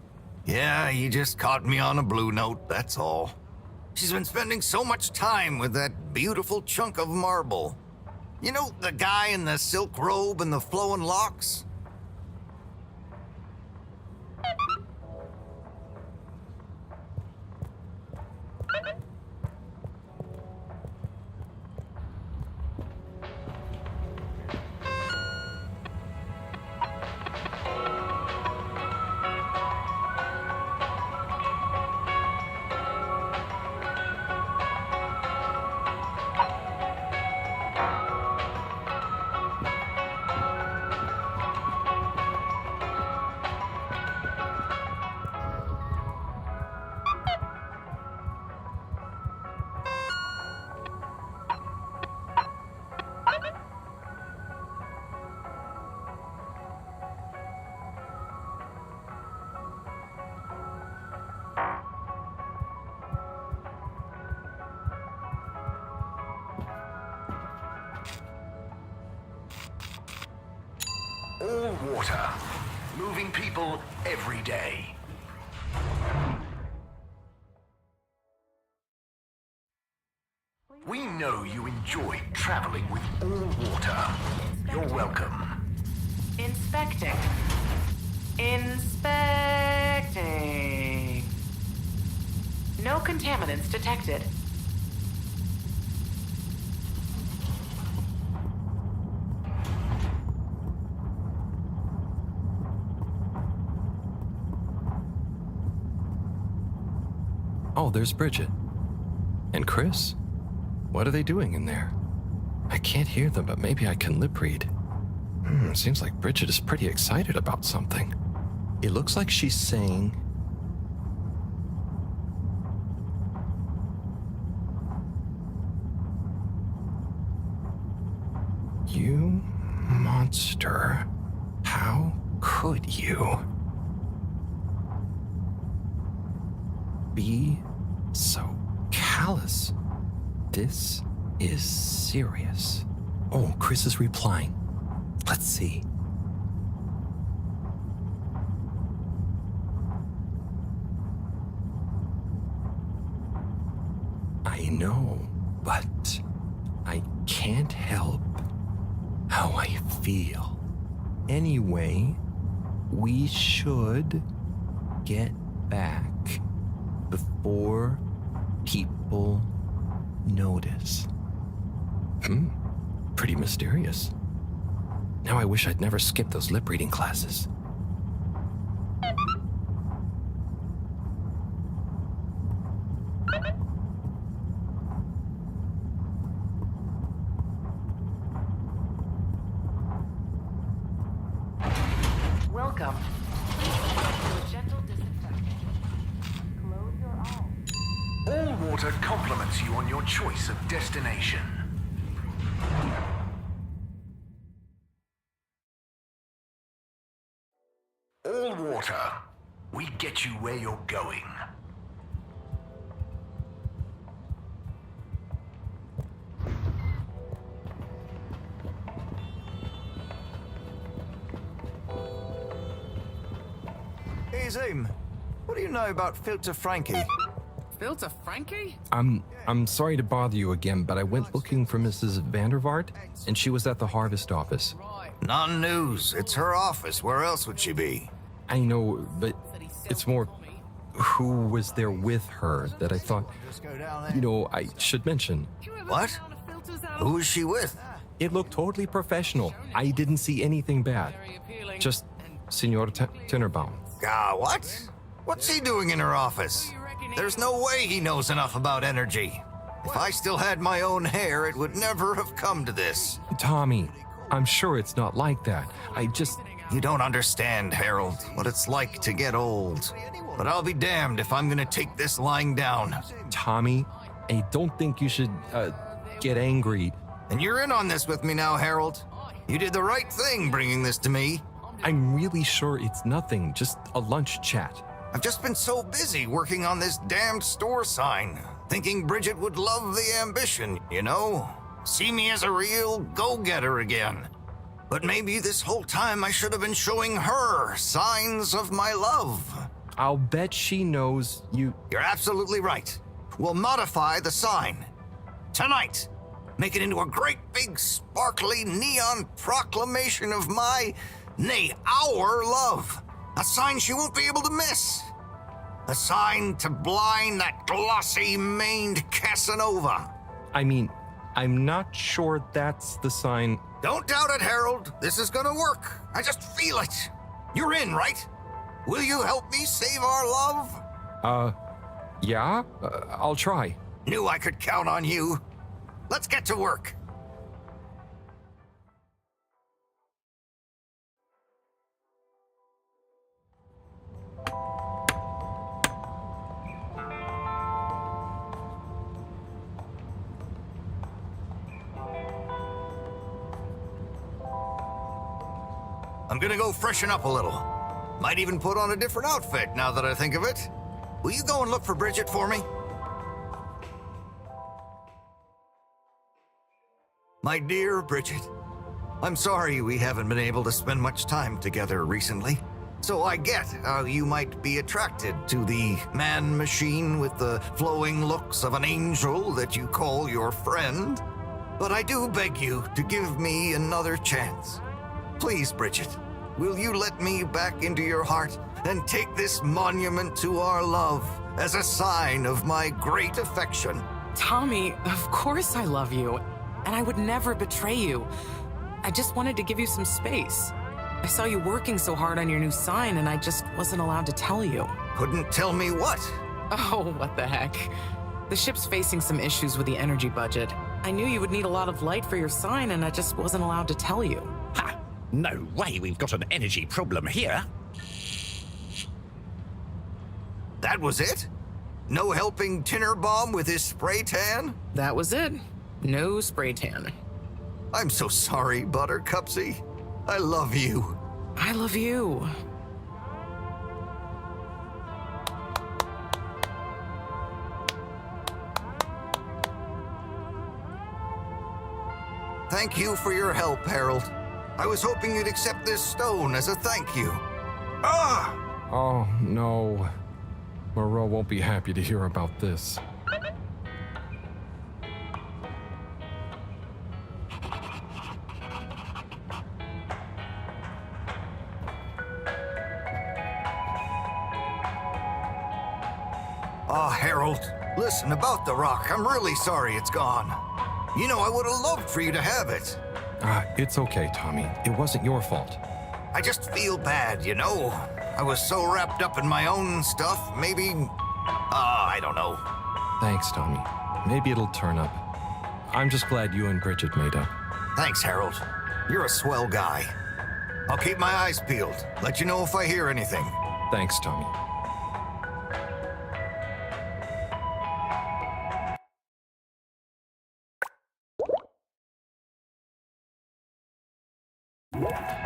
Yeah, you just caught me on a blue note, that's all. She's been spending so much time with that beautiful chunk of marble. You know, the guy in the silk robe and the flowing locks?
All water, moving people every day. We know you enjoy traveling with all water. You're welcome.
Inspecting. Inspecting. No contaminants detected.
Oh, there's Bridget. And Chris? What are they doing in there? I can't hear them, but maybe I can lip read. Seems like Bridget is pretty excited about something. It looks like she's saying... You monster. How could you be so callous? This is serious. Oh, Chris is replying. Let's see. I know, but I can't help how I feel. Anyway, we should get back before people notice. Pretty mysterious. Now I wish I'd never skipped those lip reading classes.
Welcome. Gentle disinfectant. Close your eyes.
All water compliments you on your choice of destination. All water, we get you where you're going.
Amazing. What do you know about Filter Frankie?
Filter Frankie?
I'm sorry to bother you again, but I went looking for Mrs. Vandervaart, and she was at the harvest office.
Non-news. It's her office. Where else would she be?
I know, but it's more who was there with her that I thought, I should mention.
What? Who is she with?
It looked totally professional. I didn't see anything bad. Just Senor Tinnerbaum.
What? What's he doing in her office? There's no way he knows enough about energy. If I still had my own hair, it would never have come to this.
Tommy, I'm sure it's not like that.
You don't understand, Harold, what it's like to get old. But I'll be damned if I'm gonna take this lying down.
Tommy, I don't think you should, get angry.
And you're in on this with me now, Harold. You did the right thing bringing this to me.
I'm really sure it's nothing, just a lunch chat.
I've just been so busy working on this damned store sign, thinking Bridget would love the ambition, you know? See me as a real go-getter again. But maybe this whole time I should have been showing her signs of my love.
I'll bet she knows you...
You're absolutely right. We'll modify the sign. Tonight. Make it into a great big sparkly neon proclamation of my, nay, our love. A sign she won't be able to miss. A sign to blind that glossy-maned Casanova.
I mean, I'm not sure that's the sign.
Don't doubt it, Harold. This is gonna work. I just feel it. You're in, right? Will you help me save our love?
Yeah? I'll try.
Knew I could count on you. Let's get to work. I'm gonna go freshen up a little. Might even put on a different outfit now that I think of it. Will you go and look for Bridget for me? My dear Bridget, I'm sorry we haven't been able to spend much time together recently. So I get how you might be attracted to the man-machine with the flowing looks of an angel that you call your friend. But I do beg you to give me another chance. Please, Bridget, will you let me back into your heart and take this monument to our love as a sign of my great affection?
Tommy, of course I love you, and I would never betray you. I just wanted to give you some space. I saw you working so hard on your new sign, and I just wasn't allowed to tell you.
Couldn't tell me what?
Oh, what the heck. The ship's facing some issues with the energy budget. I knew you would need a lot of light for your sign, and I just wasn't allowed to tell you.
Ha! No way we've got an energy problem here.
That was it? No helping Tinnerbaum with his spray tan?
That was it. No spray tan.
I'm so sorry, Buttercupsy. I love you.
I love you.
Thank you for your help, Harold. I was hoping you'd accept this stone as a thank you. Ah!
Oh, no. Moreau won't be happy to hear about this.
Ah, Harold, listen, about the rock, I'm really sorry it's gone. You know, I would have loved for you to have it.
It's okay, Tommy. It wasn't your fault.
I just feel bad, you know? I was so wrapped up in my own stuff, maybe... I don't know.
Thanks, Tommy. Maybe it'll turn up. I'm just glad you and Bridget made up.
Thanks, Harold. You're a swell guy. I'll keep my eyes peeled. Let you know if I hear anything.
Thanks, Tommy.
Yeah.